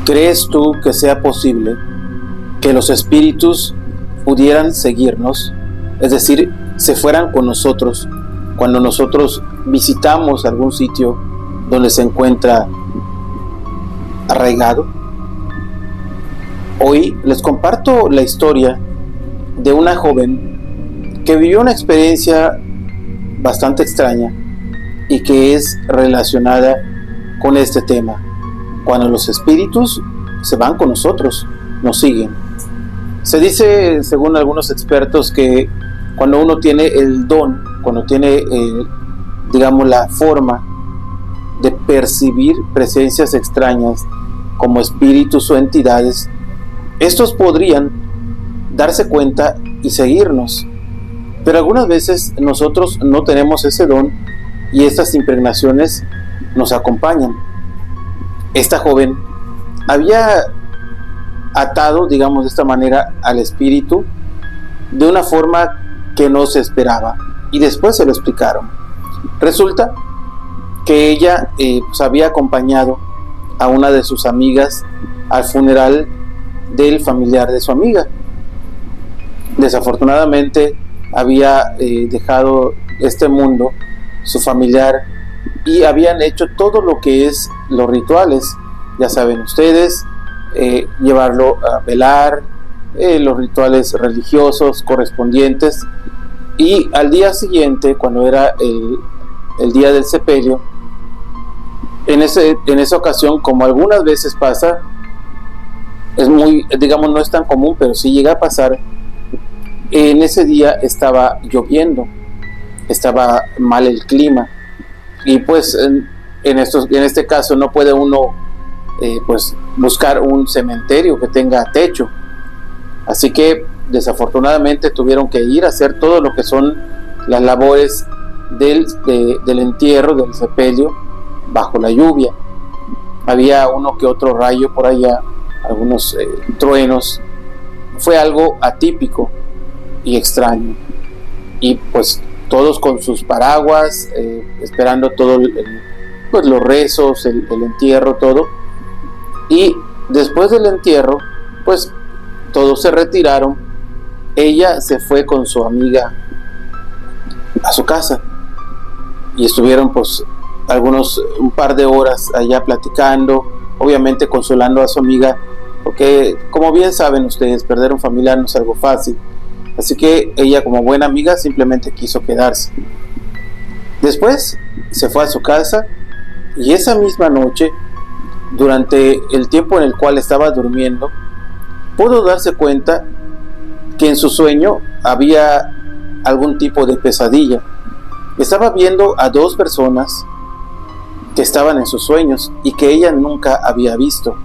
¿Crees tú que sea posible que los espíritus pudieran seguirnos? Es decir, se fueran con nosotros cuando nosotros visitamos algún sitio donde se encuentra arraigado. Hoy les comparto la historia de una joven que vivió una experiencia bastante extraña y que es relacionada con este tema. Cuando los espíritus se van con nosotros, nos siguen. Se dice, según algunos expertos, que cuando uno tiene el don, cuando tiene, digamos, la forma de percibir presencias extrañas como espíritus o entidades, estos podrían darse cuenta y seguirnos. Pero algunas veces nosotros no tenemos ese don y estas impregnaciones nos acompañan. Esta joven había atado, digamos de esta manera, al espíritu de una forma que no se esperaba, y después se lo explicaron. Resulta que ella había acompañado a una de sus amigas al funeral del familiar de su amiga. Desafortunadamente había dejado este mundo su familiar y habían hecho todo lo que es los rituales, ya saben ustedes, llevarlo a velar, los rituales religiosos correspondientes, y al día siguiente, cuando era el día del sepelio, en esa ocasión, como algunas veces pasa, es muy, digamos, no es tan común, pero sí llega a pasar, en ese día estaba lloviendo, estaba mal el clima, y pues en este caso no puede uno pues buscar un cementerio que tenga techo, así que desafortunadamente tuvieron que ir a hacer todo lo que son las labores del entierro, del sepelio, bajo la lluvia. Había uno que otro rayo por allá, algunos truenos. Fue algo atípico y extraño, y pues todos con sus paraguas, esperando todo pues los rezos, el entierro, todo. Y después del entierro, pues todos se retiraron. Ella se fue con su amiga a su casa y estuvieron pues un par de horas allá platicando, obviamente consolando a su amiga, porque como bien saben ustedes, perder un familiar no es algo fácil. Así que ella, como buena amiga, simplemente quiso quedarse. Después se fue a su casa, y esa misma noche, durante el tiempo en el cual estaba durmiendo, pudo darse cuenta que en su sueño había algún tipo de pesadilla. Estaba viendo a dos personas que estaban en sus sueños y que ella nunca había visto.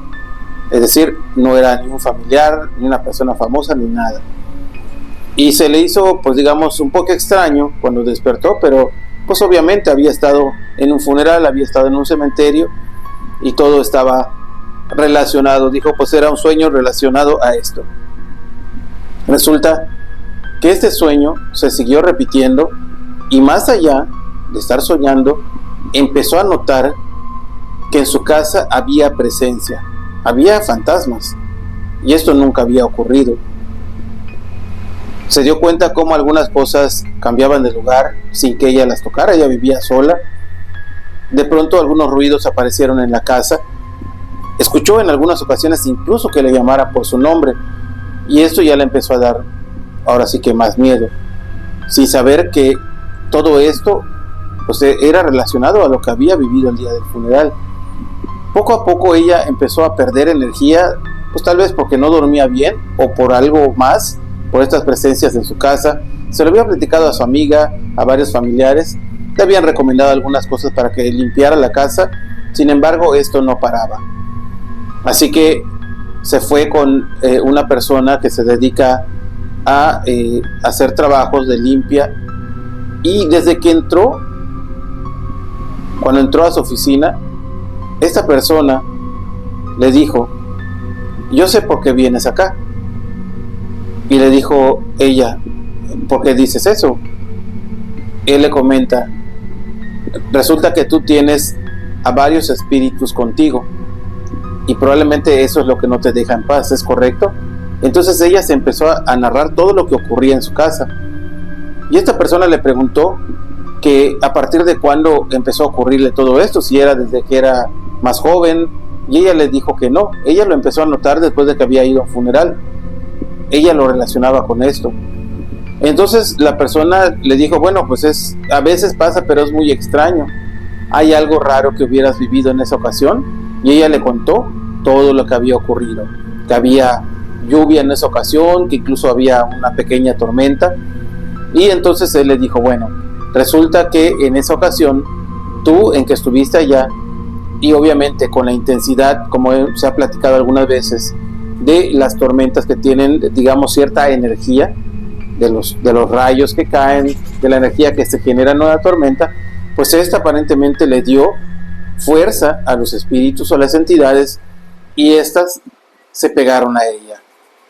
Es decir, no era ni un familiar, ni una persona famosa, ni nada. Y se le hizo, pues digamos, un poco extraño cuando despertó, pero pues obviamente había estado en un funeral, había estado en un cementerio y todo estaba relacionado. Dijo, pues era un sueño relacionado a esto. Resulta que este sueño se siguió repitiendo, y más allá de estar soñando, empezó a notar que en su casa había presencia, había fantasmas, y esto nunca había ocurrido. Se dio cuenta cómo algunas cosas cambiaban de lugar sin que ella las tocara. Ella vivía sola. De pronto algunos ruidos aparecieron en la casa. Escuchó en algunas ocasiones incluso que le llamara por su nombre, y esto ya le empezó a dar, ahora sí que más miedo, sin saber que todo esto pues era relacionado a lo que había vivido el día del funeral. Poco a poco ella empezó a perder energía, pues tal vez porque no dormía bien o por algo más, por estas presencias en su casa. Se lo había platicado a su amiga, a varios familiares, le habían recomendado algunas cosas para que limpiara la casa. Sin embargo, esto no paraba. Así que se fue con una persona que se dedica a hacer trabajos de limpia, y desde que cuando entró a su oficina, esta persona le dijo, yo sé por qué vienes acá. Y le dijo ella, ¿por qué dices eso? Él le comenta, resulta que tú tienes a varios espíritus contigo y probablemente eso es lo que no te deja en paz, ¿es correcto? Entonces ella se empezó a narrar todo lo que ocurría en su casa y esta persona le preguntó que a partir de cuándo empezó a ocurrirle todo esto, si era desde que era más joven, y ella le dijo que no, ella lo empezó a notar después de que había ido a un funeral, ella lo relacionaba con esto. Entonces la persona le dijo, bueno, pues a veces pasa, pero es muy extraño, ¿hay algo raro que hubieras vivido en esa ocasión? Y ella le contó todo lo que había ocurrido, que había lluvia en esa ocasión, que incluso había una pequeña tormenta. Y entonces él le dijo, bueno, resulta que en esa ocasión, tú en que estuviste allá, y obviamente con la intensidad, como se ha platicado algunas veces, de las tormentas que tienen, digamos, cierta energía, de los rayos que caen, de la energía que se genera en una tormenta, pues esta aparentemente le dio fuerza a los espíritus o las entidades, y estas se pegaron a ella.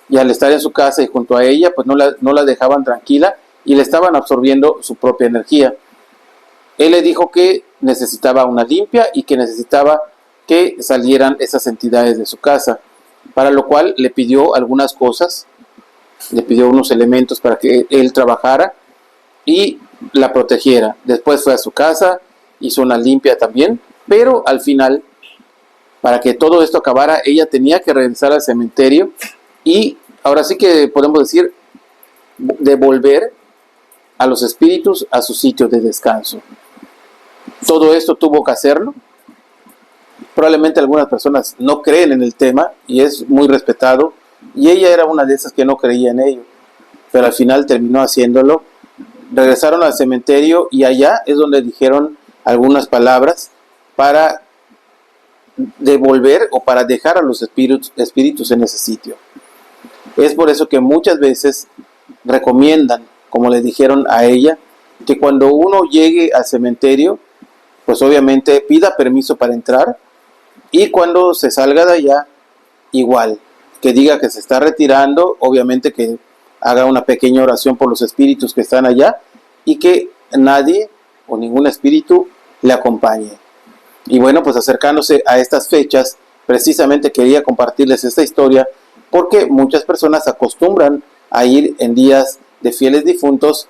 Y al estar en su casa y junto a ella, pues no la dejaban tranquila, y le estaban absorbiendo su propia energía. Él le dijo que necesitaba una limpia y que necesitaba que salieran esas entidades de su casa, para lo cual le pidió algunas cosas, le pidió unos elementos para que él trabajara y la protegiera. Después fue a su casa, hizo una limpia también, pero al final, para que todo esto acabara, ella tenía que regresar al cementerio y ahora sí que podemos decir, devolver a los espíritus a su sitio de descanso. Todo esto tuvo que hacerlo. Probablemente algunas personas no creen en el tema y es muy respetado, y ella era una de esas que no creía en ello, pero al final terminó haciéndolo. Regresaron al cementerio y allá es donde dijeron algunas palabras para devolver o para dejar a los espíritus en ese sitio. Es por eso que muchas veces recomiendan, como le dijeron a ella, que cuando uno llegue al cementerio, pues obviamente pida permiso para entrar, y cuando se salga de allá, igual, que diga que se está retirando, obviamente que haga una pequeña oración por los espíritus que están allá, y que nadie o ningún espíritu le acompañe. Y bueno, pues acercándose a estas fechas, precisamente quería compartirles esta historia, porque muchas personas acostumbran a ir en días de fieles difuntos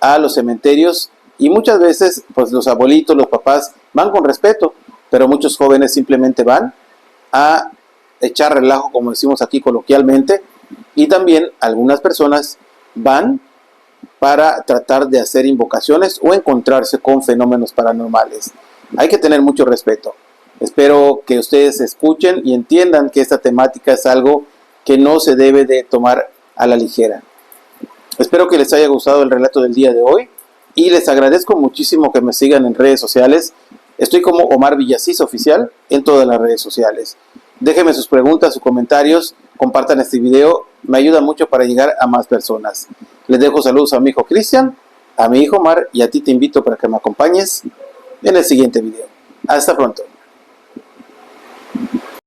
a los cementerios, y muchas veces pues los abuelitos, los papás van con respeto, pero muchos jóvenes simplemente van a echar relajo, como decimos aquí coloquialmente, y también algunas personas van para tratar de hacer invocaciones o encontrarse con fenómenos paranormales. Hay que tener mucho respeto. Espero que ustedes escuchen y entiendan que esta temática es algo que no se debe de tomar a la ligera. Espero que les haya gustado el relato del día de hoy y les agradezco muchísimo que me sigan en redes sociales. Estoy como Omar Villasís Oficial en todas las redes sociales. Déjenme sus preguntas, sus comentarios, compartan este video, me ayuda mucho para llegar a más personas. Les dejo saludos a mi hijo Cristian, a mi hijo Omar, y a ti te invito para que me acompañes en el siguiente video. Hasta pronto.